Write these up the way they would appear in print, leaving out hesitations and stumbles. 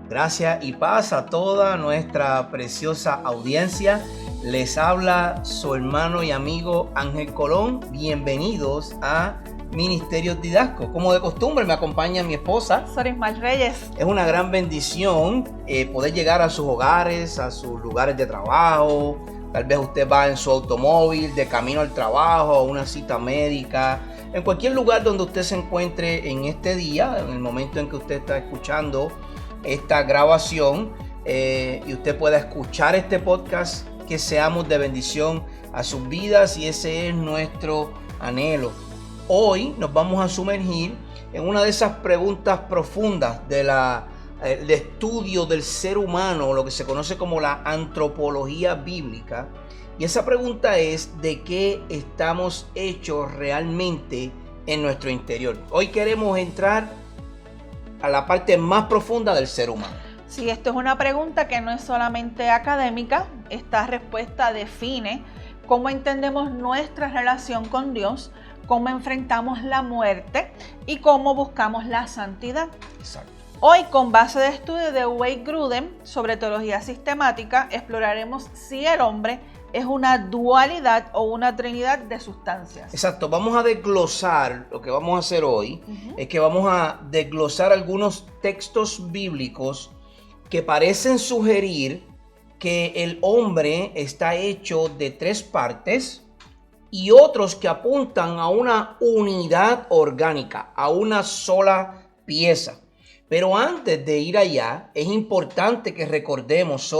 Gracias y paz a toda nuestra preciosa audiencia. Les habla su hermano y amigo Ángel Colón. Bienvenidos a Ministerios Didasco. Como de costumbre me acompaña mi esposa Sorismar Reyes. Es una gran bendición poder llegar a sus hogares, a sus lugares de trabajo. Tal vez usted va en su automóvil de camino al trabajo, a una cita médica, en cualquier lugar donde usted se encuentre en este día, en el momento en que usted está escuchando esta grabación y usted pueda escuchar este podcast, que seamos de bendición a sus vidas, y ese es nuestro anhelo. Hoy nos vamos a sumergir en una de esas preguntas profundas del estudio del ser humano, lo que se conoce como la antropología bíblica. Y esa pregunta es: ¿de qué estamos hechos realmente en nuestro interior? Hoy queremos entrar a la parte más profunda del ser humano. Sí, esto es una pregunta que no es solamente académica. Esta respuesta define cómo entendemos nuestra relación con Dios, cómo enfrentamos la muerte y cómo buscamos la santidad. Exacto. Hoy, con base de estudio de Wade Grudem sobre teología sistemática, exploraremos si el hombre es una dualidad o una trinidad de sustancias. Exacto, vamos a desglosar, lo que vamos a hacer hoy es que vamos a desglosar algunos textos bíblicos que parecen sugerir que el hombre está hecho de tres partes, y otros que apuntan a una unidad orgánica, a una sola pieza. Pero antes de ir allá, es importante que recordemos,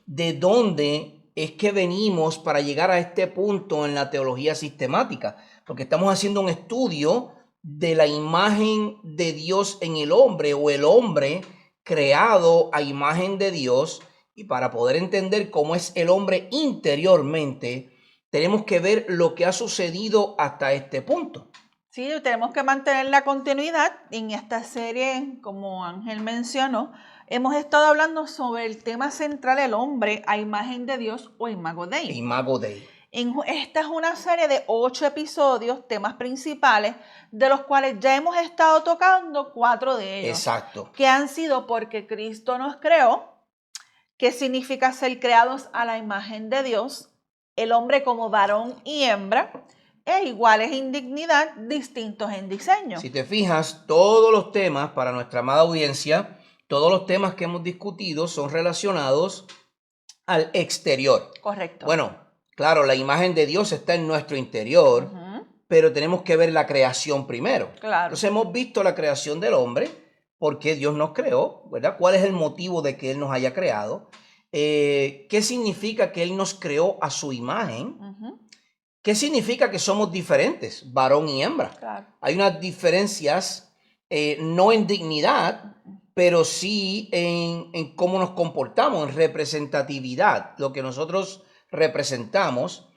de dónde es que venimos para llegar a este punto en la teología sistemática, porque estamos haciendo un estudio de la imagen de Dios en el hombre, o el hombre creado a imagen de Dios. Y para poder entender cómo es el hombre interiormente, tenemos que ver lo que ha sucedido hasta este punto. Sí, tenemos que mantener la continuidad. En esta serie, como Ángel mencionó, hemos estado hablando sobre el tema central, el hombre a imagen de Dios, o Imago Dei. Imago Dei. Esta es una serie de 8 episodios, temas principales, de los cuales ya hemos estado tocando 4 de ellos. Exacto. Que han sido porque Cristo nos creó, qué significa ser creados a la imagen de Dios, el hombre como varón y hembra, e iguales en dignidad, distintos en diseño. Si te fijas, todos los temas, para nuestra amada audiencia, todos los temas que hemos discutido son relacionados al exterior. Correcto. Bueno, claro, la imagen de Dios está en nuestro interior, pero tenemos que ver la creación primero. Claro. Entonces hemos visto la creación del hombre, por qué Dios nos creó, ¿verdad? ¿Cuál es el motivo de que Él nos haya creado? ¿Qué significa que Él nos creó a su imagen? ¿Qué significa que somos diferentes, varón y hembra? Claro. Hay unas diferencias, no en dignidad, pero sí en cómo nos comportamos, en representatividad, lo que nosotros representamos,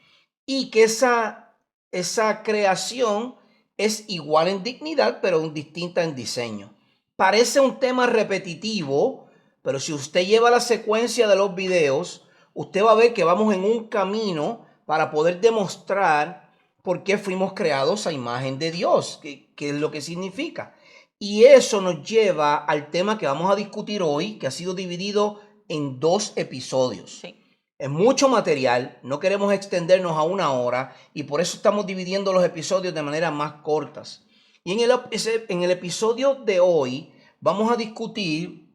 y que esa creación es igual en dignidad, pero distinta en diseño. Parece un tema repetitivo, pero si usted lleva la secuencia de los videos, usted va a ver que vamos en un camino para poder demostrar por qué fuimos creados a imagen de Dios, qué es lo que significa. Y eso nos lleva al tema que vamos a discutir hoy, que ha sido dividido en 2 episodios. Sí. Es mucho material, no queremos extendernos a 1 hora, y por eso estamos dividiendo los episodios de manera más cortas. Y en el episodio de hoy vamos a discutir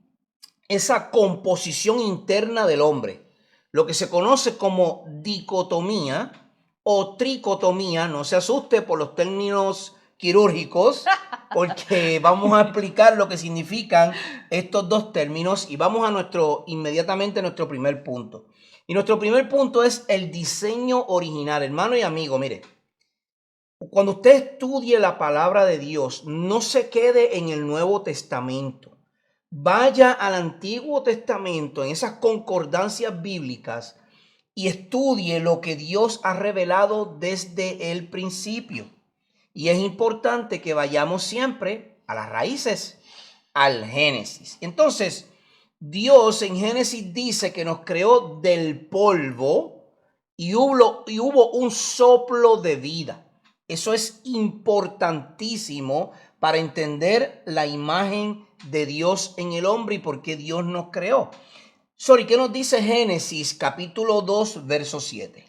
esa composición interna del hombre, lo que se conoce como dicotomía o tricotomía. No se asuste por los términos quirúrgicos, porque vamos a explicar lo que significan estos 2 términos, y vamos a inmediatamente a nuestro primer punto. Y nuestro primer punto es el diseño original. Hermano y amigo, mire, cuando usted estudie la palabra de Dios, no se quede en el Nuevo Testamento. Vaya al Antiguo Testamento, en esas concordancias bíblicas, y estudie lo que Dios ha revelado desde el principio. Y es importante que vayamos siempre a las raíces, al Génesis. Entonces, Dios en Génesis dice que nos creó del polvo y hubo un soplo de vida. Eso es importantísimo para entender la imagen de Dios en el hombre y por qué Dios nos creó. Sori, ¿qué nos dice Génesis capítulo 2, verso 7?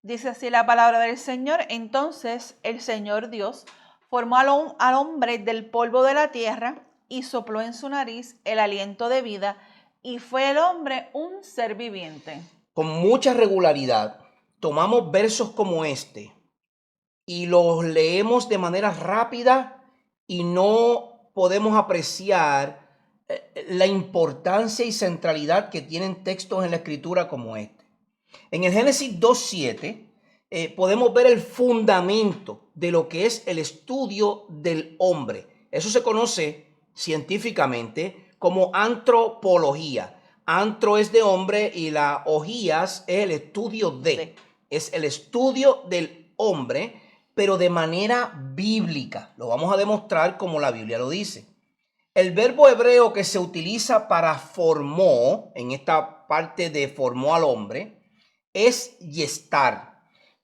Dice así la palabra del Señor. Entonces el Señor Dios formó al hombre del polvo de la tierra y sopló en su nariz el aliento de vida, y fue el hombre un ser viviente. Con mucha regularidad tomamos versos como este y los leemos de manera rápida y no podemos apreciar la importancia y centralidad que tienen textos en la escritura como este. En el Génesis 2:7 podemos ver el fundamento de lo que es el estudio del hombre. Eso se conoce científicamente como antropología. Antro es de hombre y la ogías es el estudio de. Es el estudio del hombre, pero de manera bíblica. Lo vamos a demostrar como la Biblia lo dice. El verbo hebreo que se utiliza para formó, en esta parte de formó al hombre, es yestar.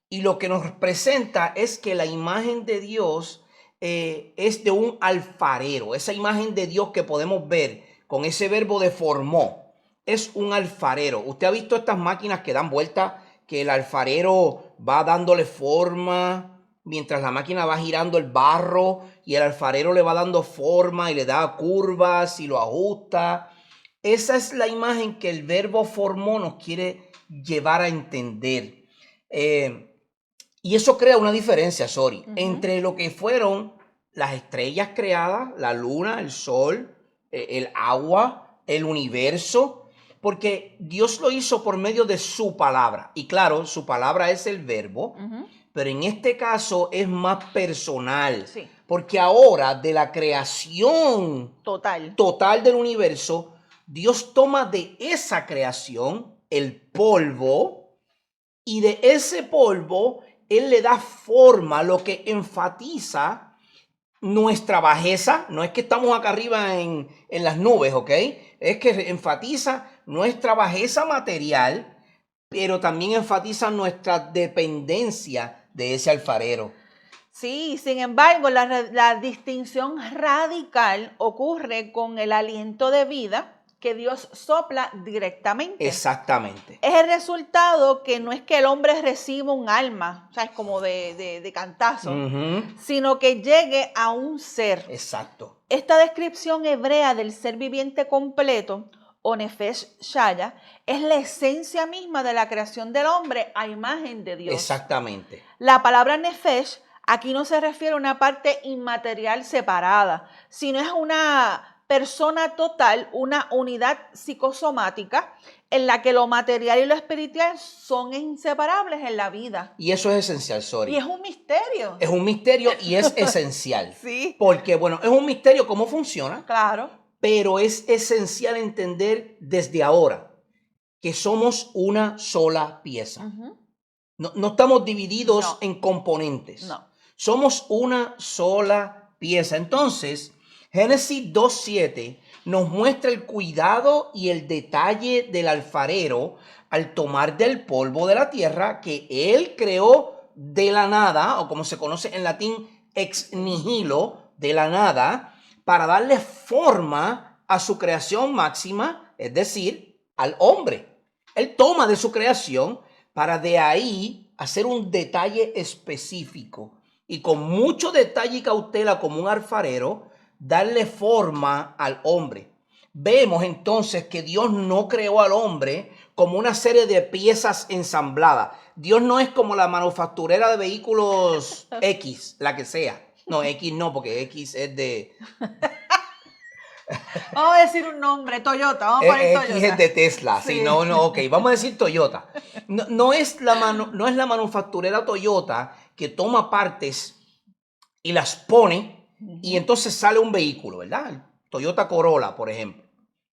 Y lo que nos presenta es que la imagen de Dios es de un alfarero. Esa imagen de Dios que podemos ver con ese verbo de formó es un alfarero. Usted ha visto estas máquinas que dan vuelta, que el alfarero va dándole forma mientras la máquina va girando el barro y el alfarero le va dando forma y le da curvas y lo ajusta. Esa es la imagen que el verbo formó nos quiere llevar a entender. Y eso crea una diferencia, Sori, entre lo que fueron las estrellas creadas, la luna, el sol, el agua, el universo, porque Dios lo hizo por medio de su palabra. Y claro, su palabra es el verbo, pero en este caso es más personal. Sí. Porque ahora de la creación total del universo, Dios toma de esa creación el polvo y de ese polvo Él le da forma, lo que enfatiza nuestra bajeza. No es que estamos acá arriba en las nubes, ¿ok? Es que enfatiza nuestra bajeza material, pero también enfatiza nuestra dependencia de ese alfarero. Sí, sin embargo, la distinción radical ocurre con el aliento de vida que Dios sopla directamente. Exactamente. Es el resultado que no es que el hombre reciba un alma, o sea, es como de cantazo, sino que llegue a un ser. Exacto. Esta descripción hebrea del ser viviente completo, o Nefesh Shaya, es la esencia misma de la creación del hombre a imagen de Dios. Exactamente. La palabra Nefesh aquí no se refiere a una parte inmaterial separada, sino es una persona total, una unidad psicosomática en la que lo material y lo espiritual son inseparables en la vida. Y eso es esencial, Sori. Y es un misterio. Es un misterio y es esencial. Sí. Porque, bueno, es un misterio cómo funciona. Claro. Pero es esencial entender desde ahora que somos una sola pieza. No estamos divididos en componentes. No. Somos una sola pieza. Entonces, Génesis 2:7 nos muestra el cuidado y el detalle del alfarero al tomar del polvo de la tierra que él creó de la nada, o como se conoce en latín, ex nihilo, de la nada, para darle forma a su creación máxima, es decir, al hombre. Él toma de su creación para de ahí hacer un detalle específico y con mucho detalle y cautela como un alfarero, darle forma al hombre. Vemos entonces que Dios no creó al hombre como una serie de piezas ensambladas. Dios no es como la manufacturera de vehículos X, la que sea. No, X no, porque X es de... Vamos a decir un nombre, Toyota. Vamos a poner X Toyota. es de Tesla. Sí. Sí, no, ok. Vamos a decir Toyota. No es la manufacturera Toyota que toma partes y las pone y entonces sale un vehículo, ¿verdad? El Toyota Corolla, por ejemplo.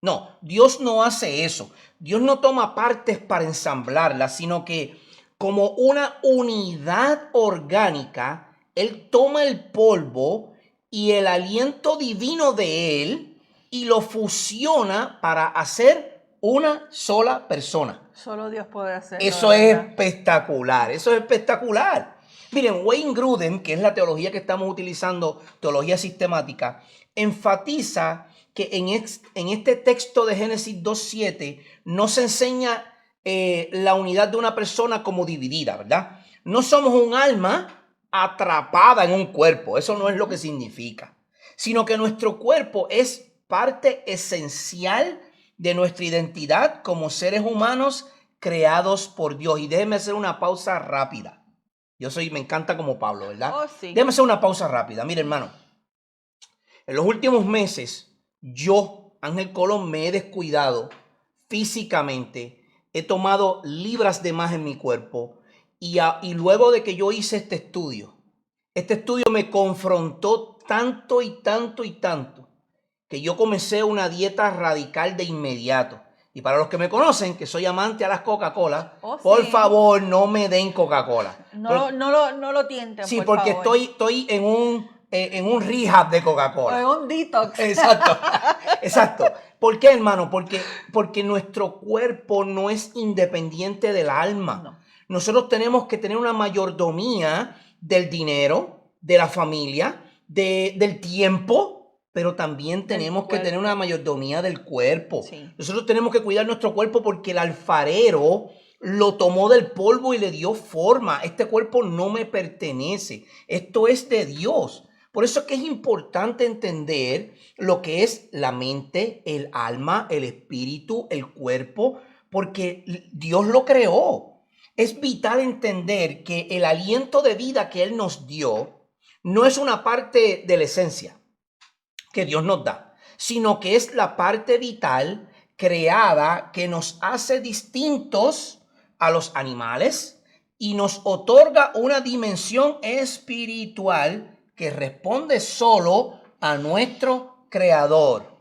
No, Dios no hace eso. Dios no toma partes para ensamblarlas, sino que como una unidad orgánica, Él toma el polvo y el aliento divino de Él y lo fusiona para hacer una sola persona. Solo Dios puede hacerlo. Eso es espectacular, eso es espectacular. Miren, Wayne Grudem, que es la teología que estamos utilizando, teología sistemática, enfatiza que en este texto de Génesis 2:7 no se enseña la unidad de una persona como dividida, ¿verdad? No somos un alma atrapada en un cuerpo, eso no es lo que significa, sino que nuestro cuerpo es parte esencial de nuestra identidad como seres humanos creados por Dios. Y déjeme hacer una pausa rápida. Me encanta como Pablo, ¿verdad? Oh, sí. Déjeme hacer una pausa rápida. Mire, hermano, en los últimos meses, yo, Ángel Colón, me he descuidado físicamente. He tomado libras de más en mi cuerpo. Y luego de que yo hice este estudio me confrontó tanto y tanto y tanto, que yo comencé una dieta radical de inmediato. Y para los que me conocen, que soy amante a las Coca-Cola, por favor, no me den Coca-Cola. No lo tienten, sí, por porque favor. estoy en un rehab de Coca-Cola. En un detox. Exacto, exacto. ¿Por qué, hermano? Porque nuestro cuerpo no es independiente del alma. No. Nosotros tenemos que tener una mayordomía del dinero, de la familia, del tiempo, pero también tenemos que tener una mayordomía del cuerpo. Sí. Nosotros tenemos que cuidar nuestro cuerpo porque el alfarero lo tomó del polvo y le dio forma. Este cuerpo no me pertenece. Esto es de Dios. Por eso es que es importante entender lo que es la mente, el alma, el espíritu, el cuerpo, porque Dios lo creó. Es vital entender que el aliento de vida que Él nos dio no es una parte de la esencia que Dios nos da, sino que es la parte vital creada que nos hace distintos a los animales y nos otorga una dimensión espiritual que responde solo a nuestro Creador.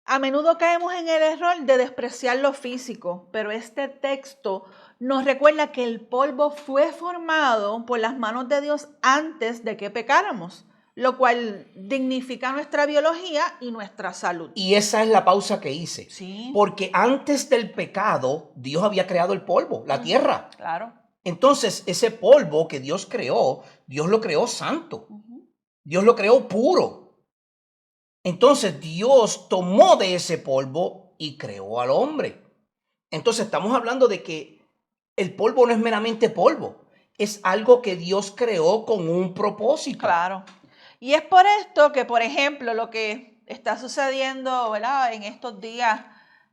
A menudo caemos en el error de despreciar lo físico, pero este texto nos recuerda que el polvo fue formado por las manos de Dios antes de que pecáramos, lo cual dignifica nuestra biología y nuestra salud. Y esa es la pausa que hice. Sí. Porque antes del pecado, Dios había creado el polvo, la tierra. Claro. Entonces, ese polvo que Dios creó, Dios lo creó santo. Dios lo creó puro. Entonces, Dios tomó de ese polvo y creó al hombre. Entonces, estamos hablando de que el polvo no es meramente polvo. Es algo que Dios creó con un propósito. Claro. Y es por esto que, por ejemplo, lo que está sucediendo, ¿verdad?, en estos días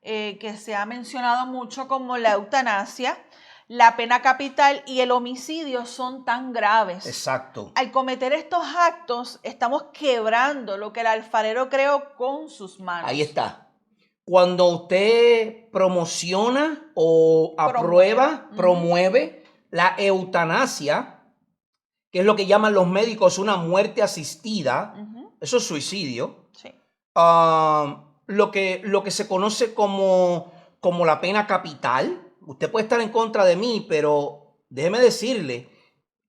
que se ha mencionado mucho como la eutanasia, la pena capital y el homicidio son tan graves. Exacto. Al cometer estos actos, estamos quebrando lo que el alfarero creó con sus manos. Ahí está. Cuando usted promociona o promueve la eutanasia, que es lo que llaman los médicos una muerte asistida, eso es suicidio. Sí. Lo que se conoce como la pena capital. Usted puede estar en contra de mí, pero déjeme decirle,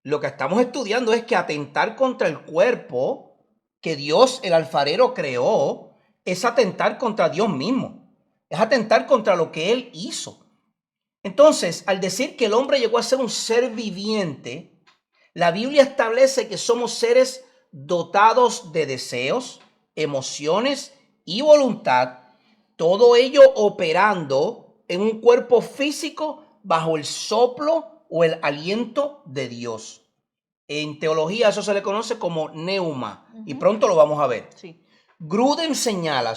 lo que estamos estudiando es que atentar contra el cuerpo que Dios, el alfarero, creó, es atentar contra Dios mismo. Es atentar contra lo que Él hizo. Entonces, al decir que el hombre llegó a ser un ser viviente, la Biblia establece que somos seres dotados de deseos, emociones y voluntad, todo ello operando en un cuerpo físico bajo el soplo o el aliento de Dios. En teología eso se le conoce como neuma, y pronto lo vamos a ver. Sí. Gruden señala,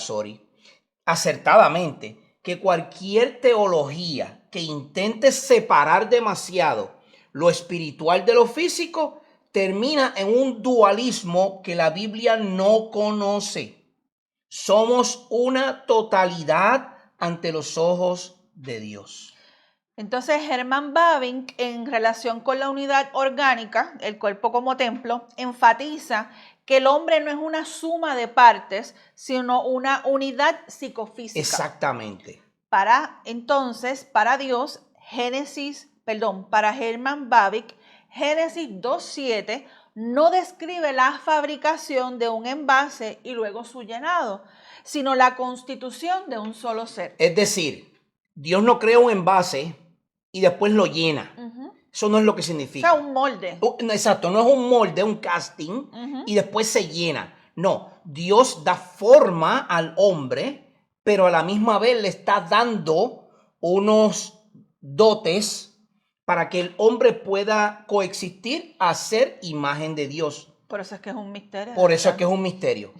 acertadamente, que cualquier teología que intente separar demasiado lo espiritual de lo físico termina en un dualismo que la Biblia no conoce. Somos una totalidad ante los ojos de Dios. Entonces, Herman Bavinck, en relación con la unidad orgánica, el cuerpo como templo, enfatiza que el hombre no es una suma de partes, sino una unidad psicofísica. Exactamente. Para Dios, para Herman Bavinck, Génesis 2:7 no describe la fabricación de un envase y luego su llenado, sino la constitución de un solo ser. Es decir, Dios no crea un envase y después lo llena. Eso no es lo que significa. O sea, un molde. Exacto, no es un molde, un casting y después se llena. No, Dios da forma al hombre, pero a la misma vez le está dando unos dotes para que el hombre pueda coexistir a ser imagen de Dios. Por eso es que es un misterio. Por eso es que es un misterio.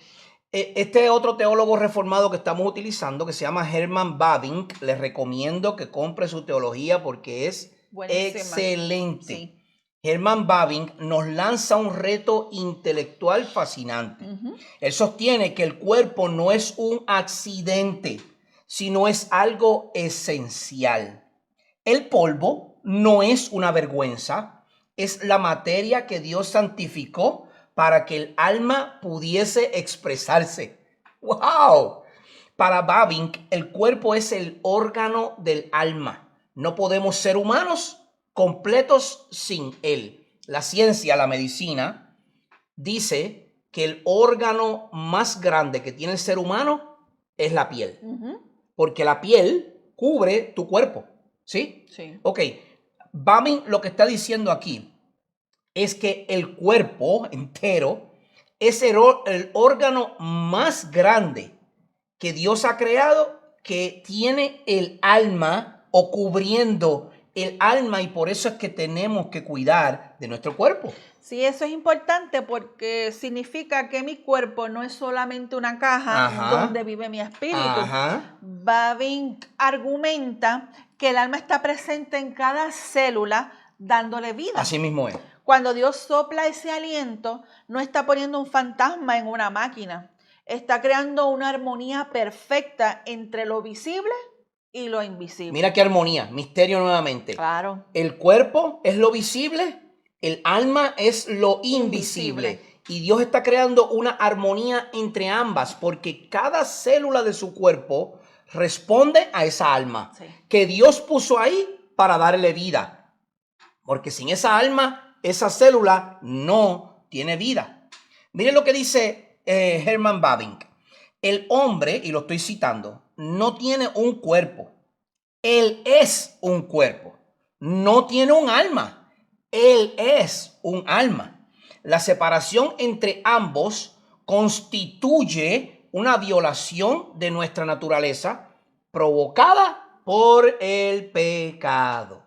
Este otro teólogo reformado que estamos utilizando, que se llama Herman Bavinck, les recomiendo que compre su teología porque es Buenísima. excelente. Sí. Herman Bavinck nos lanza un reto intelectual fascinante. Él sostiene que el cuerpo no es un accidente, sino es algo esencial. El polvo no es una vergüenza, es la materia que Dios santificó para que el alma pudiese expresarse. ¡Wow! Para Bavinck, el cuerpo es el órgano del alma. No podemos ser humanos completos sin él. La ciencia, la medicina, dice que el órgano más grande que tiene el ser humano es la piel. Porque la piel cubre tu cuerpo. ¿Sí? Sí. Ok. Bavinck lo que está diciendo aquí es que el cuerpo entero es el órgano más grande que Dios ha creado, que tiene el alma o cubriendo el alma, y por eso es que tenemos que cuidar de nuestro cuerpo. Sí, eso es importante porque significa que mi cuerpo no es solamente una caja donde vive mi espíritu. Bavinck argumenta que el alma está presente en cada célula dándole vida. Así mismo es. Cuando Dios sopla ese aliento, no está poniendo un fantasma en una máquina. Está creando una armonía perfecta entre lo visible y lo invisible. Mira qué armonía, misterio nuevamente. Claro. El cuerpo es lo visible, el alma es lo invisible. Y Dios está creando una armonía entre ambas, porque cada célula de su cuerpo responde a esa alma que Dios puso ahí para darle vida. Porque sin esa alma, esa célula no tiene vida. Miren lo que dice Herman Bavinck. El hombre, y lo estoy citando, no tiene un cuerpo. Él es un cuerpo. No tiene un alma. Él es un alma. La separación entre ambos constituye una violación de nuestra naturaleza provocada por el pecado.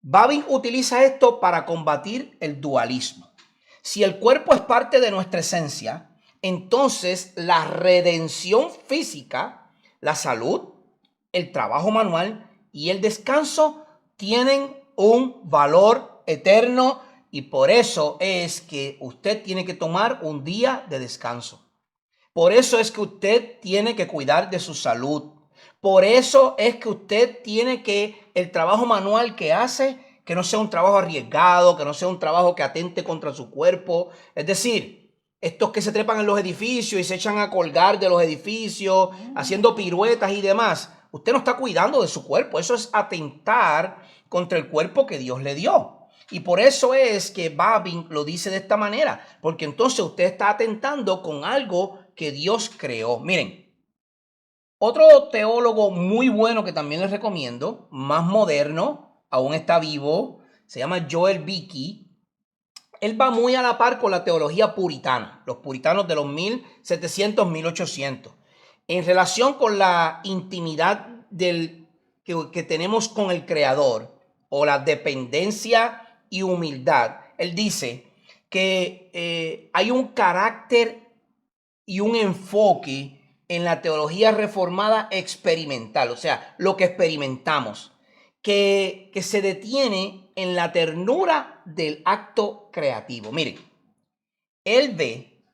Bavinck utiliza esto para combatir el dualismo. Si el cuerpo es parte de nuestra esencia, entonces la redención física, la salud, el trabajo manual y el descanso tienen un valor eterno, y por eso es que usted tiene que tomar un día de descanso. Por eso es que usted tiene que cuidar de su salud. Por eso es que usted tiene que, el trabajo manual que hace, que no sea un trabajo arriesgado, que no sea un trabajo que atente contra su cuerpo. Es decir, estos que se trepan en los edificios y se echan a colgar de los edificios, haciendo piruetas y demás. Usted no está cuidando de su cuerpo. Eso es atentar contra el cuerpo que Dios le dio. Y por eso es que Bavinck lo dice de esta manera, porque entonces usted está atentando con algo que Dios creó. Miren, otro teólogo muy bueno que también les recomiendo, más moderno, aún está vivo, se llama Joel Beeke. Él va muy a la par con la teología puritana, los puritanos de los 1700, 1800, en relación con la intimidad que tenemos con el Creador, o la dependencia y humildad. Él dice que hay un carácter y un enfoque en la teología reformada experimental, o sea, lo que experimentamos, que se detiene en la ternura del acto creativo. Miren, él ve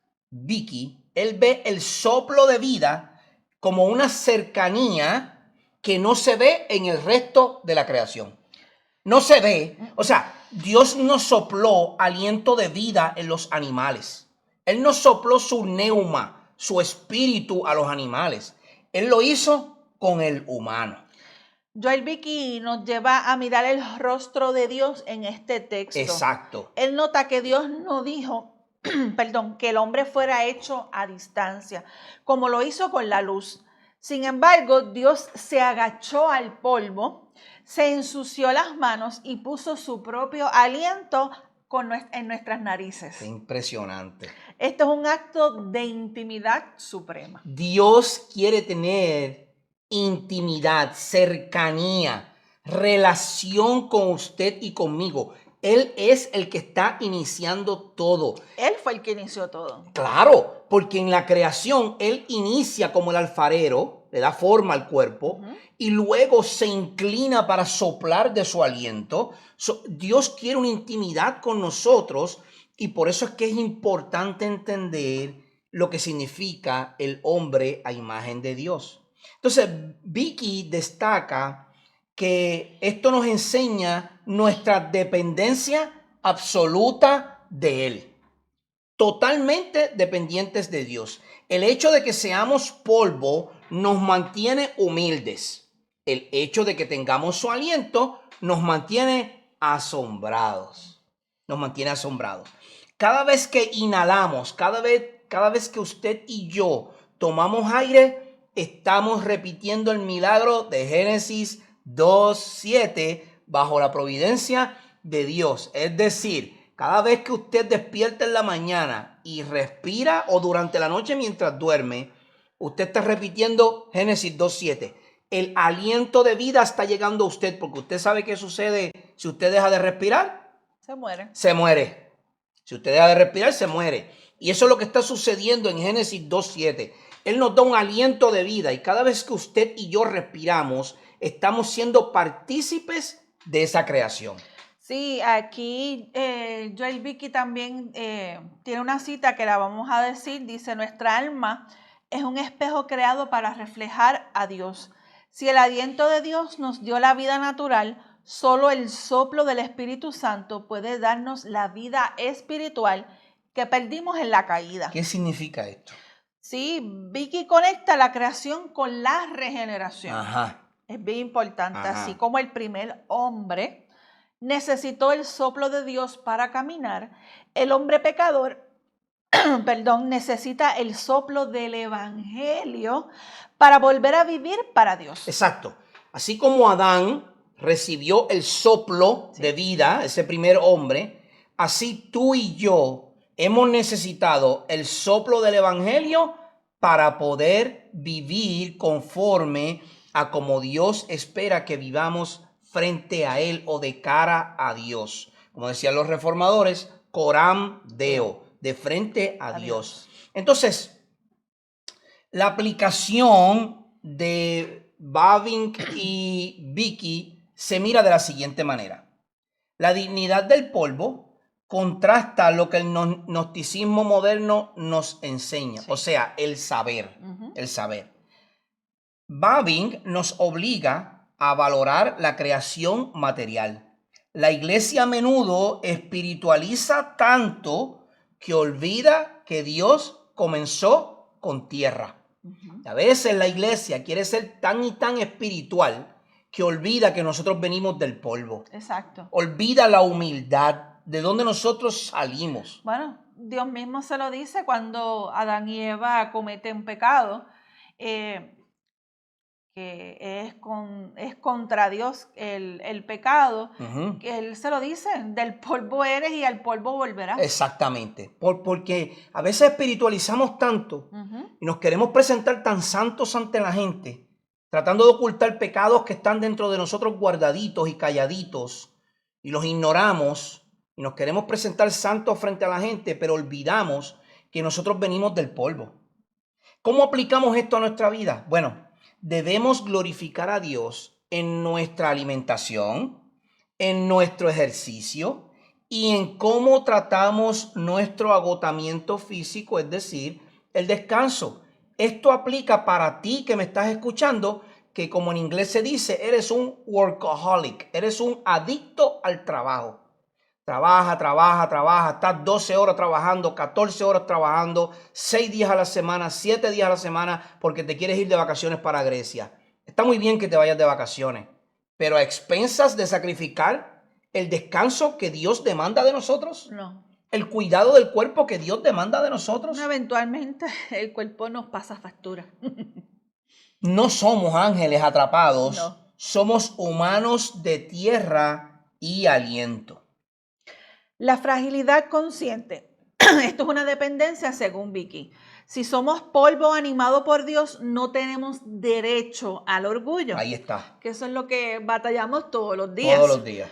el soplo de vida como una cercanía que no se ve en el resto de la creación. No se ve, o sea, Dios no sopló aliento de vida en los animales. Él no sopló su neuma, su espíritu a los animales. Él lo hizo con el humano. Joel Beeke nos lleva a mirar el rostro de Dios en este texto. Exacto. Él nota que Dios no dijo, que el hombre fuera hecho a distancia, como lo hizo con la luz. Sin embargo, Dios se agachó al polvo, se ensució las manos y puso su propio aliento en nuestras narices. Qué impresionante. Esto es un acto de intimidad suprema. Dios quiere tener intimidad, cercanía, relación con usted y conmigo. Él es el que está iniciando todo. Él fue el que inició todo. Claro, porque en la creación Él inicia como el alfarero, le da forma al cuerpo, y luego se inclina para soplar de su aliento. Dios quiere una intimidad con nosotros y por eso es que es importante entender lo que significa el hombre a imagen de Dios. Entonces, Vicky destaca que esto nos enseña nuestra dependencia absoluta de Él. Totalmente dependientes de Dios. El hecho de que seamos polvo nos mantiene humildes. El hecho de que tengamos su aliento nos mantiene asombrados. Nos mantiene asombrados. Cada vez que inhalamos, cada vez que usted y yo tomamos aire, estamos repitiendo el milagro de Génesis 2:7 bajo la providencia de Dios. Es decir, cada vez que usted despierta en la mañana y respira o durante la noche mientras duerme, usted está repitiendo Génesis 2:7. El aliento de vida está llegando a usted porque usted sabe qué sucede si usted deja de respirar. Se muere. Se muere. Si usted deja de respirar, se muere. Y eso es lo que está sucediendo en Génesis 2:7. Él nos da un aliento de vida y cada vez que usted y yo respiramos, estamos siendo partícipes de esa creación. Sí, aquí Joel Vicky también tiene una cita que la vamos a decir. Dice, nuestra alma es un espejo creado para reflejar a Dios. Si el aliento de Dios nos dio la vida natural, solo el soplo del Espíritu Santo puede darnos la vida espiritual que perdimos en la caída. ¿Qué significa esto? Sí, Vicky conecta la creación con la regeneración. Ajá. Es bien importante. Ajá. Así como el primer hombre necesitó el soplo de Dios para caminar, el hombre pecador necesita el soplo del Evangelio para volver a vivir para Dios. Exacto. Así como Adán recibió el soplo de vida, ese primer hombre, así tú y yo hemos necesitado el soplo del Evangelio para poder vivir conforme a como Dios espera que vivamos frente a Él o de cara a Dios. Como decían los reformadores, coram Deo, de frente a Dios. Entonces, la aplicación de Bavinck y Vicky se mira de la siguiente manera. La dignidad del polvo contrasta lo que el gnosticismo moderno nos enseña, o sea, el saber, el saber. Bavinck nos obliga a valorar la creación material. La iglesia a menudo espiritualiza tanto que olvida que Dios comenzó con tierra. A veces la iglesia quiere ser tan y tan espiritual que olvida que nosotros venimos del polvo. Exacto. Olvida la humildad, de donde nosotros salimos. Bueno, Dios mismo se lo dice cuando Adán y Eva cometen pecado. Que es contra Dios el pecado, que Él se lo dice, del polvo eres y al polvo volverás. Exactamente, porque a veces espiritualizamos tanto y nos queremos presentar tan santos ante la gente, tratando de ocultar pecados que están dentro de nosotros guardaditos y calladitos, y los ignoramos y nos queremos presentar santos frente a la gente, pero olvidamos que nosotros venimos del polvo. ¿Cómo aplicamos esto a nuestra vida? Bueno, debemos glorificar a Dios en nuestra alimentación, en nuestro ejercicio y en cómo tratamos nuestro agotamiento físico, es decir, el descanso. Esto aplica para ti que me estás escuchando, que como en inglés se dice, eres un workaholic, eres un adicto al trabajo. Trabaja, estás 12 horas trabajando, 14 horas trabajando, 6 días a la semana, 7 días a la semana, porque te quieres ir de vacaciones para Grecia. Está muy bien que te vayas de vacaciones, pero a expensas de sacrificar el descanso que Dios demanda de nosotros. No. El cuidado del cuerpo que Dios demanda de nosotros. No, eventualmente el cuerpo nos pasa factura. No somos ángeles atrapados, No. Somos humanos de tierra y aliento. La fragilidad consciente Esto es una dependencia según Vicky. Si somos polvo animado por Dios, no tenemos derecho al orgullo. Ahí está. Que eso es lo que batallamos todos los días. Todos los días.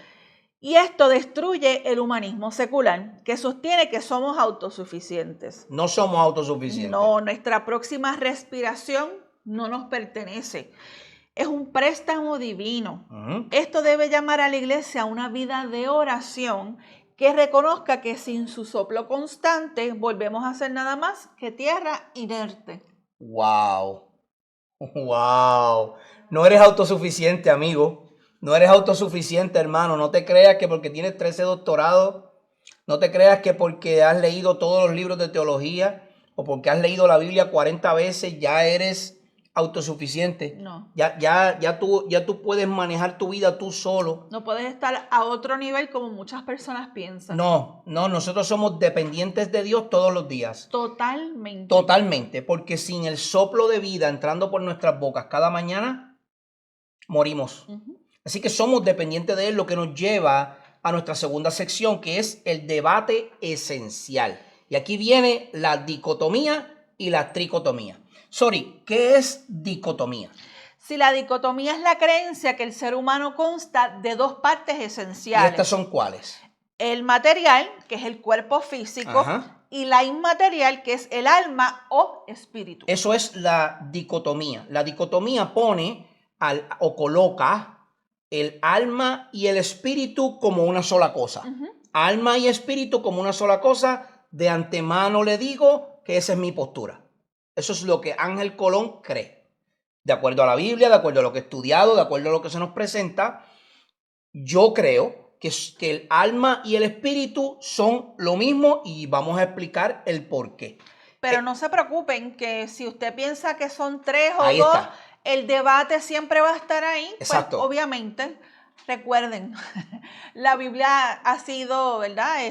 Y esto destruye el humanismo secular, que sostiene que somos autosuficientes. No somos autosuficientes. No, nuestra próxima respiración no nos pertenece. Es un préstamo divino. Esto debe llamar a la iglesia a una vida de oración que reconozca que sin su soplo constante volvemos a ser nada más que tierra inerte. ¡Wow! ¡Wow! No eres autosuficiente, amigo. No eres autosuficiente, hermano. No te creas que porque tienes 13 doctorados, no te creas que porque has leído todos los libros de teología o porque has leído la Biblia 40 veces ya eres autosuficiente. No. Ya tú puedes manejar tu vida tú solo. No puedes estar a otro nivel como muchas personas piensan. No, nosotros somos dependientes de Dios todos los días. Totalmente. Totalmente, porque sin el soplo de vida entrando por nuestras bocas cada mañana, morimos. Así que somos dependientes de Él, lo que nos lleva a nuestra segunda sección, que es el debate esencial. Y aquí viene la dicotomía y la tricotomía. Sorry, ¿qué es dicotomía? Si la dicotomía es la creencia que el ser humano consta de dos partes esenciales. ¿Y estas son cuáles? El material, que es el cuerpo físico, y la inmaterial, que es el alma o espíritu. Eso es la dicotomía. La dicotomía pone o coloca el alma y el espíritu como una sola cosa. Alma y espíritu como una sola cosa. De antemano le digo que esa es mi postura. Eso es lo que Ángel Colón cree. De acuerdo a la Biblia, de acuerdo a lo que he estudiado, de acuerdo a lo que se nos presenta, yo creo que el alma y el espíritu son lo mismo y vamos a explicar el por qué. Pero no se preocupen que si usted piensa que son tres o ahí dos, está. El debate siempre va a estar ahí. Exacto. Pues, obviamente, recuerden, la Biblia ha sido, ¿verdad?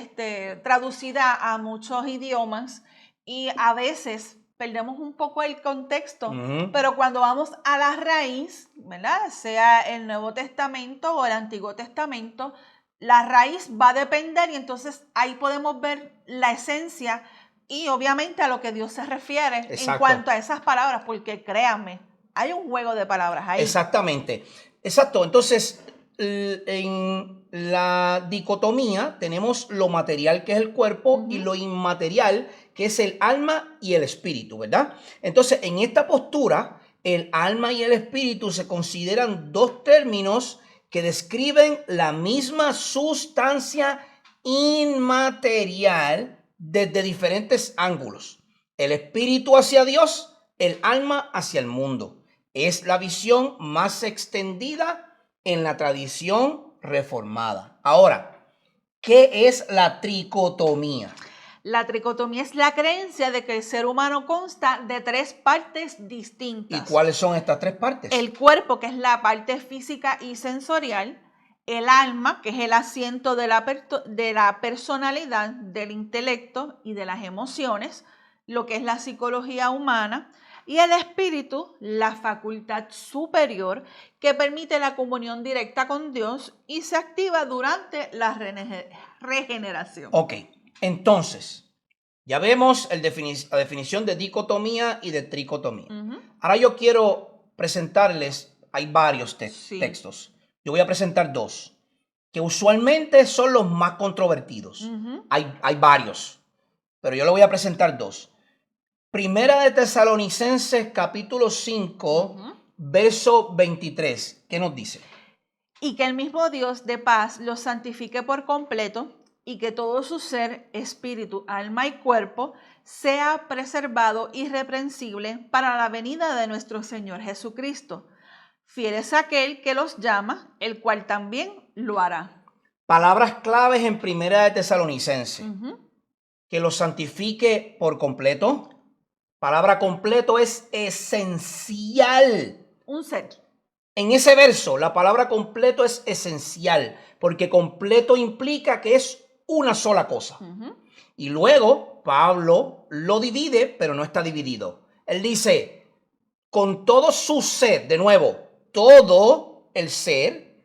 Traducida a muchos idiomas y a veces perdemos un poco el contexto, pero cuando vamos a la raíz, ¿verdad? Sea el Nuevo Testamento o el Antiguo Testamento, la raíz va a depender y entonces ahí podemos ver la esencia y obviamente a lo que Dios se refiere. Exacto. En cuanto a esas palabras, porque créanme, hay un juego de palabras ahí. Exactamente. Exacto. Entonces, en la dicotomía tenemos lo material, que es el cuerpo, y lo inmaterial, que es el alma y el espíritu, ¿verdad? Entonces, en esta postura, el alma y el espíritu se consideran dos términos que describen la misma sustancia inmaterial desde diferentes ángulos. El espíritu hacia Dios, el alma hacia el mundo. Es la visión más extendida en la tradición reformada. Ahora, ¿qué es la tricotomía? La tricotomía es la creencia de que el ser humano consta de tres partes distintas. ¿Y cuáles son estas tres partes? El cuerpo, que es la parte física y sensorial. El alma, que es el asiento de la personalidad, del intelecto y de las emociones, lo que es la psicología humana. Y el espíritu, la facultad superior que permite la comunión directa con Dios y se activa durante la regeneración. Ok, entonces, ya vemos la definición de dicotomía y de tricotomía. Ahora yo quiero presentarles, hay varios textos. Yo voy a presentar dos, que usualmente son los más controvertidos. Hay varios, pero yo le voy a presentar dos. Primera de Tesalonicenses, capítulo 5, verso 23. ¿Qué nos dice? Y que el mismo Dios de paz los santifique por completo y que todo su ser, espíritu, alma y cuerpo sea preservado irreprensible para la venida de nuestro Señor Jesucristo. Fiel es aquel que los llama, el cual también lo hará. Palabras claves en Primera de Tesalonicenses. Que los santifique por completo. Palabra completo es esencial. Un ser. En ese verso, la palabra completo es esencial, porque completo implica que es una sola cosa. Y luego Pablo lo divide, pero no está dividido. Él dice, con todo su ser, de nuevo, todo el ser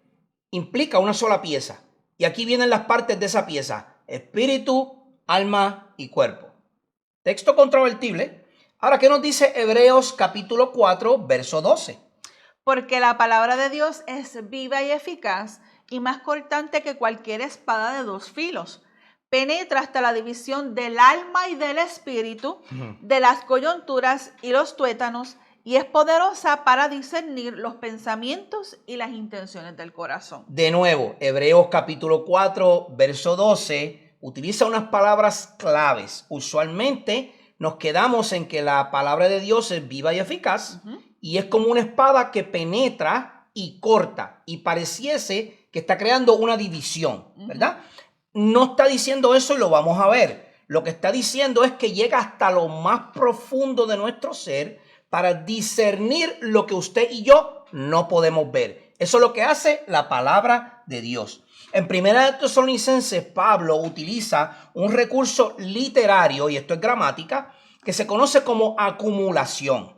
implica una sola pieza. Y aquí vienen las partes de esa pieza: espíritu, alma y cuerpo. Texto controvertible. Ahora, ¿qué nos dice Hebreos capítulo 4, verso 12? Porque la palabra de Dios es viva y eficaz y más cortante que cualquier espada de dos filos. Penetra hasta la división del alma y del espíritu, de las coyunturas y los tuétanos, y es poderosa para discernir los pensamientos y las intenciones del corazón. De nuevo, Hebreos capítulo 4, verso 12, utiliza unas palabras claves. Usualmente nos quedamos en que la palabra de Dios es viva y eficaz, y es como una espada que penetra y corta, y pareciese que está creando una división, ¿verdad? No está diciendo eso y lo vamos a ver. Lo que está diciendo es que llega hasta lo más profundo de nuestro ser para discernir lo que usted y yo no podemos ver. Eso es lo que hace la palabra de Dios. En 1 Tesalonicenses, Pablo utiliza un recurso literario, y esto es gramática, que se conoce como acumulación.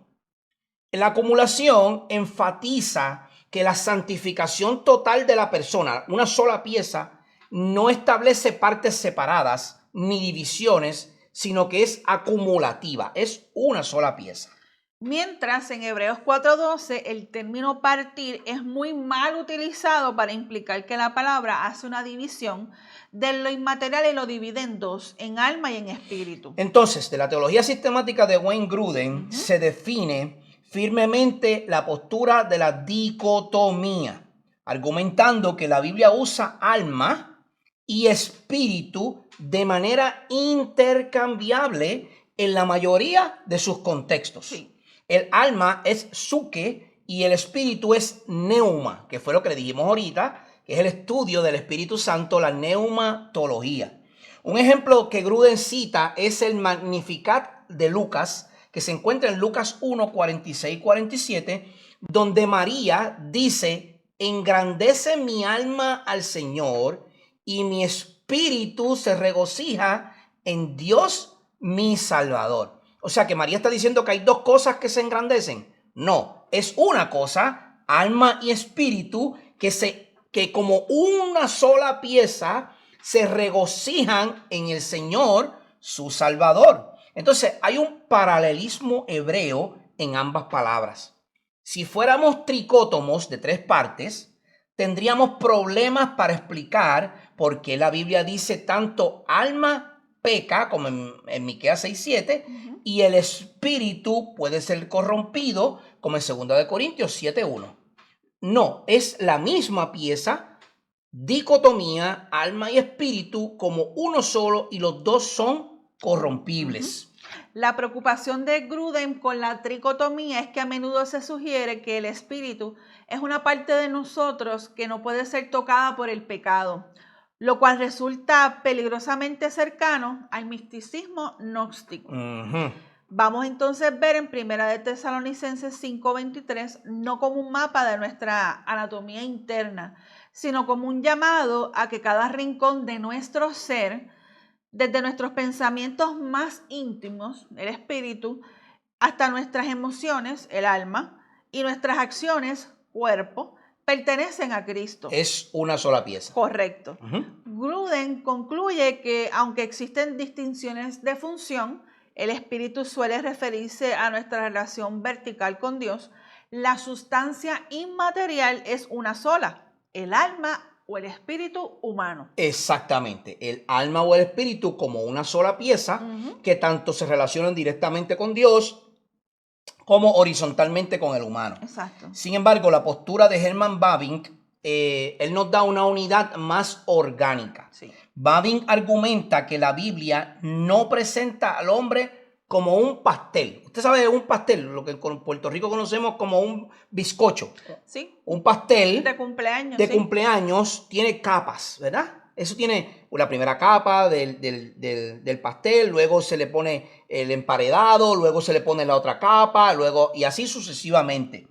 La acumulación enfatiza que la santificación total de la persona, una sola pieza, no establece partes separadas ni divisiones, sino que es acumulativa, es una sola pieza. Mientras en Hebreos 4:12 el término partir es muy mal utilizado para implicar que la palabra hace una división de lo inmaterial y lo divide en dos, en alma y en espíritu. Entonces, de la teología sistemática de Wayne Grudem se define firmemente la postura de la dicotomía, argumentando que la Biblia usa alma y espíritu de manera intercambiable en la mayoría de sus contextos. Sí. El alma es psuque y el espíritu es neuma, que fue lo que le dijimos ahorita, que es el estudio del Espíritu Santo, la neumatología. Un ejemplo que Grudem cita es el Magnificat de Lucas, que se encuentra en Lucas 1, 46 y 47, donde María dice: engrandece mi alma al Señor y mi espíritu se regocija en Dios mi Salvador. O sea que María está diciendo que hay dos cosas que se engrandecen. No, es una cosa, alma y espíritu, que como una sola pieza se regocijan en el Señor, su Salvador. Entonces hay un paralelismo hebreo en ambas palabras. Si fuéramos tricótomos de tres partes, tendríamos problemas para explicar por qué la Biblia dice tanto alma peca, como en Miqueas 6:7, y el espíritu puede ser corrompido, como en 2 Corintios 7:1. No, es la misma pieza, dicotomía, alma y espíritu, como uno solo, y los dos son corrompibles. La preocupación de Grudem con la tricotomía es que a menudo se sugiere que el espíritu es una parte de nosotros que no puede ser tocada por el pecado, lo cual resulta peligrosamente cercano al misticismo gnóstico. Vamos entonces a ver en 1 Tesalonicenses 5:23 no como un mapa de nuestra anatomía interna, sino como un llamado a que cada rincón de nuestro ser, desde nuestros pensamientos más íntimos, el espíritu, hasta nuestras emociones, el alma, y nuestras acciones, cuerpo, pertenecen a Cristo. Es una sola pieza. Correcto. Grudem concluye que aunque existen distinciones de función, el espíritu suele referirse a nuestra relación vertical con Dios. La sustancia inmaterial es una sola, el alma o el espíritu humano. Exactamente, el alma o el espíritu como una sola pieza que tanto se relacionan directamente con Dios como horizontalmente con el humano. Exacto. Sin embargo, la postura de Herman Bavinck, él nos da una unidad más orgánica. Sí. Bavinck argumenta que la Biblia no presenta al hombre como un pastel. Usted sabe, un pastel, lo que en Puerto Rico conocemos como un bizcocho. Sí. Un pastel De cumpleaños. de sí. cumpleaños tiene capas, ¿verdad? Eso tiene la primera capa del pastel, luego se le pone el emparedado, luego se le pone la otra capa, luego y así sucesivamente.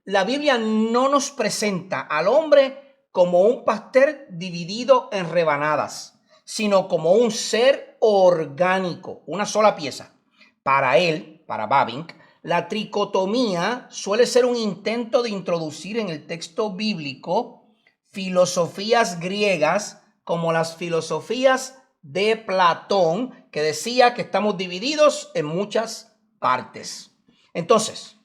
La Biblia no nos presenta al hombre como un pastel dividido en rebanadas, sino como un ser orgánico, una sola pieza. Para él, para Bavinck, la tricotomía suele ser un intento de introducir en el texto bíblico filosofías griegas como las filosofías de Platón, que decía que estamos divididos en muchas partes. Entonces,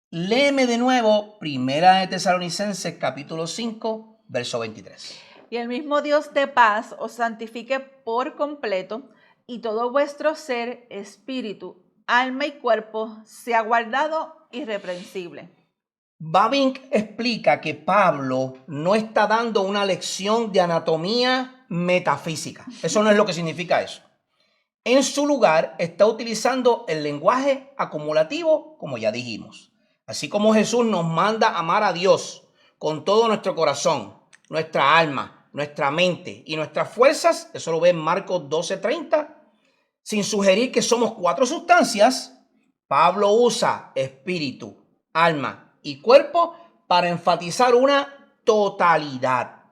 léeme de nuevo Primera de Tesalonicenses capítulo 5, verso 23. Y el mismo Dios de paz os santifique por completo, y todo vuestro ser, espíritu, alma y cuerpo sea guardado irreprensible. Bavinck explica que Pablo no está dando una lección de anatomía metafísica. Eso no es lo que significa eso. En su lugar está utilizando el lenguaje acumulativo, como ya dijimos. Así como Jesús nos manda a amar a Dios con todo nuestro corazón, nuestra alma, nuestra mente y nuestras fuerzas, eso lo ve en Marcos 12:30, sin sugerir que somos 4 sustancias, Pablo usa espíritu, alma y cuerpo para enfatizar una totalidad.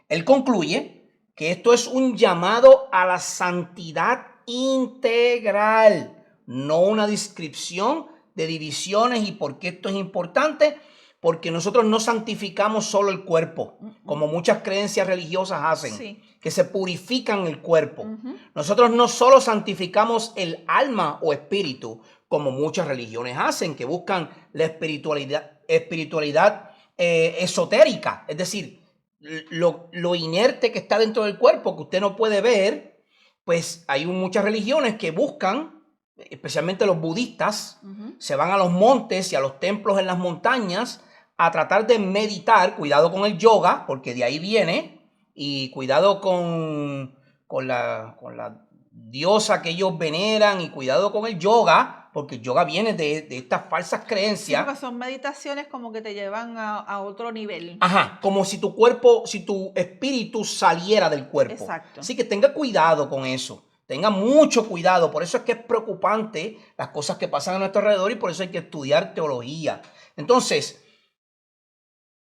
Él concluye que esto es un llamado a la santidad integral, no una descripción de divisiones y por qué esto es importante, porque nosotros no santificamos solo el cuerpo, como muchas creencias religiosas hacen, Sí. que se purifican el cuerpo. Nosotros no solo santificamos el alma o espíritu, como muchas religiones hacen, que buscan la espiritualidad esotérica, es decir, lo inerte que está dentro del cuerpo, que usted no puede ver. Pues hay muchas religiones que buscan, especialmente los budistas, se van a los montes y a los templos en las montañas a tratar de meditar. Cuidado con el yoga, porque de ahí viene, y cuidado con la diosa que ellos veneran, y cuidado con el yoga, porque el yoga viene de estas falsas creencias. Sí, porque son meditaciones como que te llevan a otro nivel. Ajá, como si tu cuerpo, si tu espíritu saliera del cuerpo. Exacto. Así que tenga cuidado con eso. Tenga mucho cuidado. Por eso es que es preocupante las cosas que pasan a nuestro alrededor y por eso hay que estudiar teología. Entonces,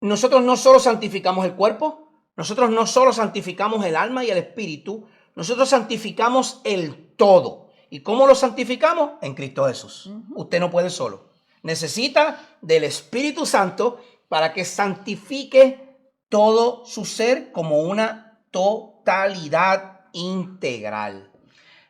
nosotros no solo santificamos el cuerpo, nosotros no solo santificamos el alma y el espíritu, nosotros santificamos el todo. ¿Y cómo lo santificamos? En Cristo Jesús. Usted no puede solo. Necesita del Espíritu Santo para que santifique todo su ser como una totalidad integral.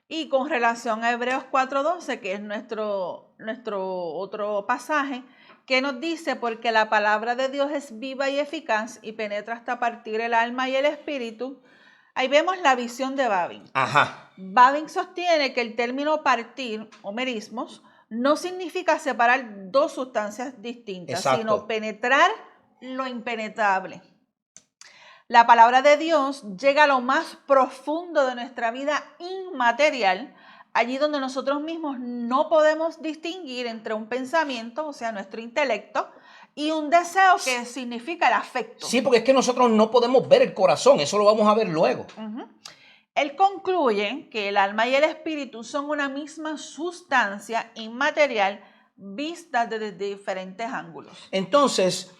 Y con relación a Hebreos 4:12, que es nuestro otro pasaje, que nos dice, porque la palabra de Dios es viva y eficaz y penetra hasta partir el alma y el espíritu. Ahí vemos la visión de Bavinck. Ajá. Bavinck sostiene que el término partir o merismos no significa separar dos sustancias distintas, Exacto. sino penetrar lo impenetrable. La palabra de Dios llega a lo más profundo de nuestra vida inmaterial, allí donde nosotros mismos no podemos distinguir entre un pensamiento, o sea, nuestro intelecto, y un deseo que significa el afecto. Sí, porque es que nosotros no podemos ver el corazón, eso lo vamos a ver luego. Él concluye que el alma y el espíritu son una misma sustancia inmaterial vista desde diferentes ángulos. Entonces,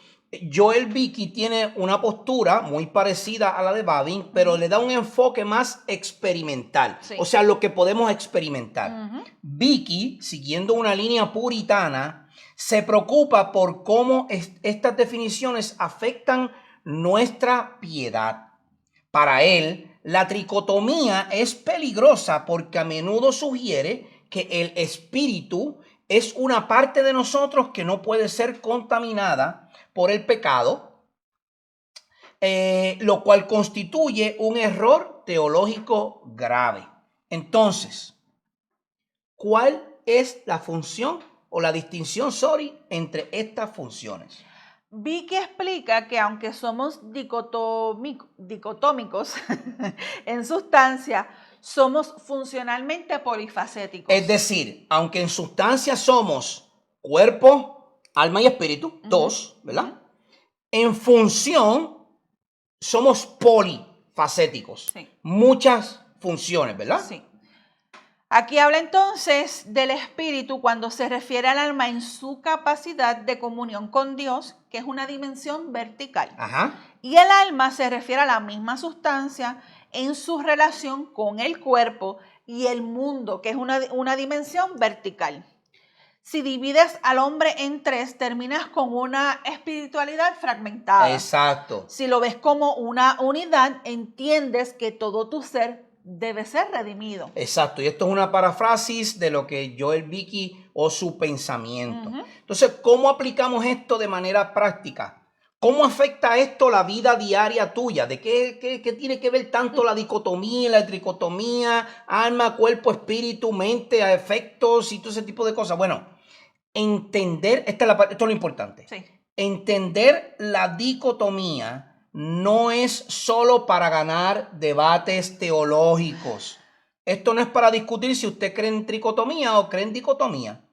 Joel Beeke tiene una postura muy parecida a la de Bavinck, pero le da un enfoque más experimental, Sí. o sea, lo que podemos experimentar. Beeke, siguiendo una línea puritana, se preocupa por cómo estas definiciones afectan nuestra piedad. Para él, la tricotomía es peligrosa porque a menudo sugiere que el espíritu es una parte de nosotros que no puede ser contaminada por el pecado, lo cual constituye un error teológico grave. Entonces, ¿cuál es la función o la distinción, entre estas funciones? Vicky explica que aunque somos dicotómicos en sustancia, somos funcionalmente polifacéticos. Es decir, aunque en sustancia somos cuerpo, alma y espíritu, dos, ¿verdad? En función somos polifacéticos. Sí. Muchas funciones, ¿verdad? Sí. Aquí habla entonces del espíritu cuando se refiere al alma en su capacidad de comunión con Dios, que es una dimensión vertical. Ajá. Y el alma se refiere a la misma sustancia en su relación con el cuerpo y el mundo, que es una dimensión vertical. Si divides al hombre en tres, terminas con una espiritualidad fragmentada. Exacto. Si lo ves como una unidad, entiendes que todo tu ser debe ser redimido. Exacto. Y esto es una paráfrasis de lo que Joel Beeke o su pensamiento. Entonces, ¿cómo aplicamos esto de manera práctica? ¿Cómo afecta esto la vida diaria tuya? ¿De qué tiene que ver tanto la dicotomía, la tricotomía, alma, cuerpo, espíritu, mente, a efectos y todo ese tipo de cosas? Bueno, entender, esto es lo importante. Sí. Entender la dicotomía no es solo para ganar debates teológicos. Esto no es para discutir si usted cree en tricotomía o cree en dicotomía.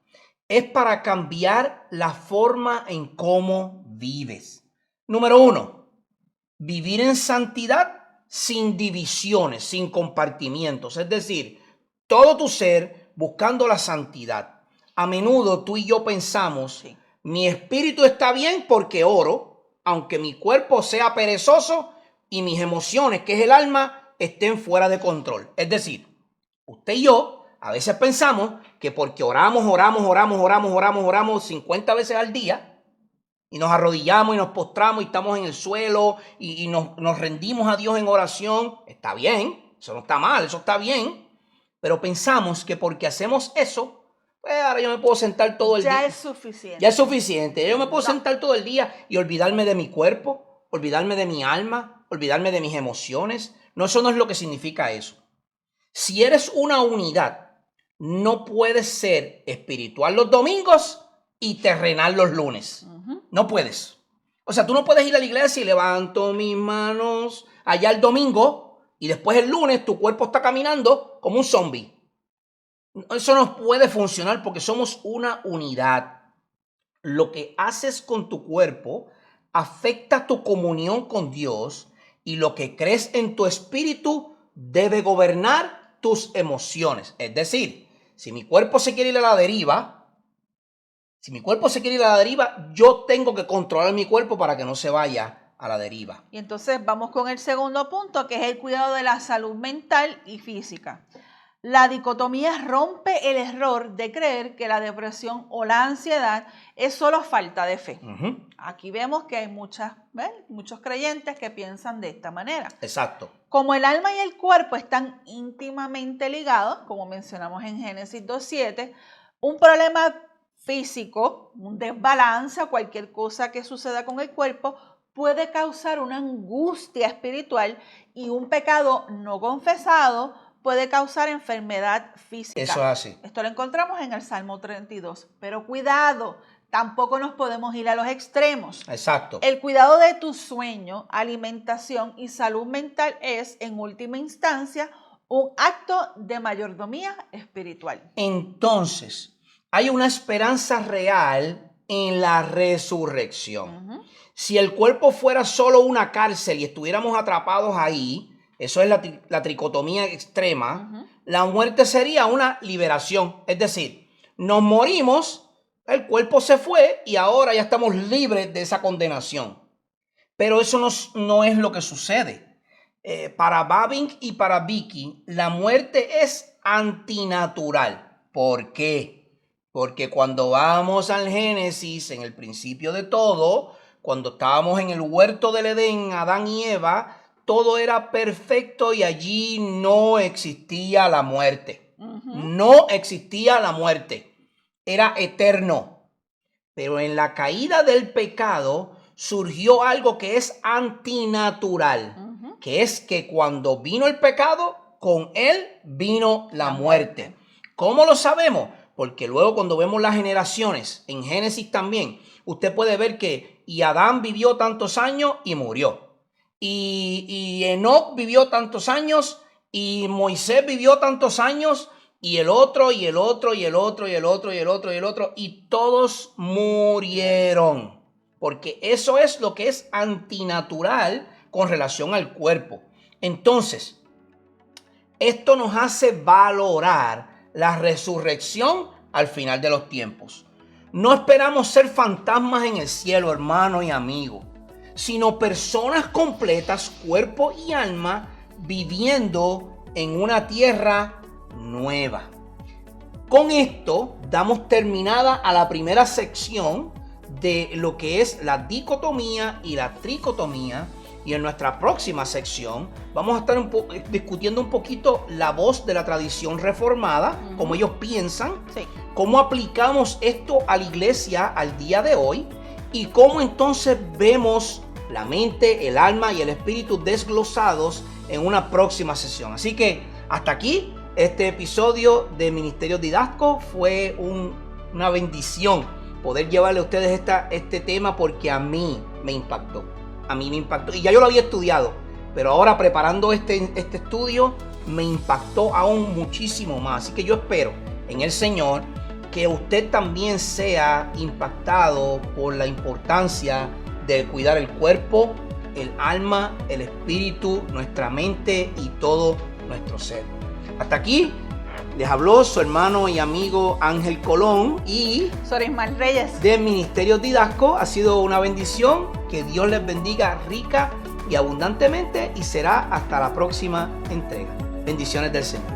Es para cambiar la forma en cómo vives. Número 1, vivir en santidad sin divisiones, sin compartimientos. Es decir, todo tu ser buscando la santidad. A menudo tú y yo pensamos, Sí. mi espíritu está bien porque oro, aunque mi cuerpo sea perezoso y mis emociones, que es el alma, estén fuera de control. Es decir, usted y yo a veces pensamos que porque oramos 50 veces al día y nos arrodillamos y nos postramos y estamos en el suelo y nos rendimos a Dios en oración, está bien, eso no está mal, eso está bien, pero pensamos que porque hacemos eso, pues ahora yo me puedo sentar todo el día. Ya es suficiente. Ya es suficiente. Yo me puedo sentar todo el día y olvidarme de mi cuerpo, olvidarme de mi alma, olvidarme de mis emociones. No, eso no es lo que significa eso. Si eres una unidad, no puedes ser espiritual los domingos y terrenal los lunes. No puedes. O sea, tú no puedes ir a la iglesia y levanto mis manos allá el domingo y después el lunes tu cuerpo está caminando como un zombie. Eso no puede funcionar porque somos una unidad. Lo que haces con tu cuerpo afecta tu comunión con Dios y lo que crees en tu espíritu debe gobernar tus emociones. Es decir, si mi cuerpo se quiere ir a la deriva, yo tengo que controlar mi cuerpo para que no se vaya a la deriva. Y entonces vamos con el segundo punto, que es el cuidado de la salud mental y física. La dicotomía rompe el error de creer que la depresión o la ansiedad es solo falta de fe. Aquí vemos que hay muchos creyentes que piensan de esta manera. Exacto. Como el alma y el cuerpo están íntimamente ligados, como mencionamos en Génesis 2:7, un problema físico, un desbalance, cualquier cosa que suceda con el cuerpo, puede causar una angustia espiritual y un pecado no confesado puede causar enfermedad física. Eso es así. Esto lo encontramos en el Salmo 32. Pero cuidado, tampoco nos podemos ir a los extremos. Exacto. El cuidado de tu sueño, alimentación y salud mental es, en última instancia, un acto de mayordomía espiritual. Entonces, hay una esperanza real en la resurrección. Si el cuerpo fuera solo una cárcel y estuviéramos atrapados ahí, eso es la tricotomía extrema, la muerte sería una liberación. Es decir, nos morimos, el cuerpo se fue y ahora ya estamos libres de esa condenación. Pero eso no es lo que sucede. Para Bavinck y para Beeke, la muerte es antinatural. ¿Por qué? Porque cuando vamos al Génesis, en el principio de todo, cuando estábamos en el huerto del Edén, Adán y Eva, todo era perfecto y allí no existía la muerte. No existía la muerte. Era eterno. Pero en la caída del pecado surgió algo que es antinatural. Que es que cuando vino el pecado, con él vino la muerte. ¿Cómo lo sabemos? Porque luego cuando vemos las generaciones, en Génesis también, usted puede ver que y Adán vivió tantos años y murió. Y Enoc vivió tantos años y Moisés vivió tantos años y el otro y el otro y el otro y el otro y el otro y el otro y todos murieron. Porque eso es lo que es antinatural con relación al cuerpo. Entonces, esto nos hace valorar la resurrección al final de los tiempos. No esperamos ser fantasmas en el cielo, hermano y amigo, sino personas completas, cuerpo y alma, viviendo en una tierra nueva. Con esto damos terminada a la primera sección de lo que es la dicotomía y la tricotomía. Y en nuestra próxima sección vamos a estar discutiendo un poquito la voz de la tradición reformada, cómo ellos piensan, cómo aplicamos esto a la iglesia al día de hoy y cómo entonces vemos la mente, el alma y el espíritu desglosados en una próxima sesión. Así que hasta aquí este episodio de Ministerios Didasco. Fue una bendición poder llevarle a ustedes este tema, porque a mí me impactó. Y ya yo lo había estudiado, pero ahora preparando este estudio me impactó aún muchísimo más. Así que yo espero en el Señor que usted también sea impactado por la importancia de cuidar el cuerpo, el alma, el espíritu, nuestra mente y todo nuestro ser. Hasta aquí les habló su hermano y amigo Ángel Colón y Sorismar Reyes de Ministerios Didasco. Ha sido una bendición. Que Dios les bendiga rica y abundantemente, y será hasta la próxima entrega. Bendiciones del Señor.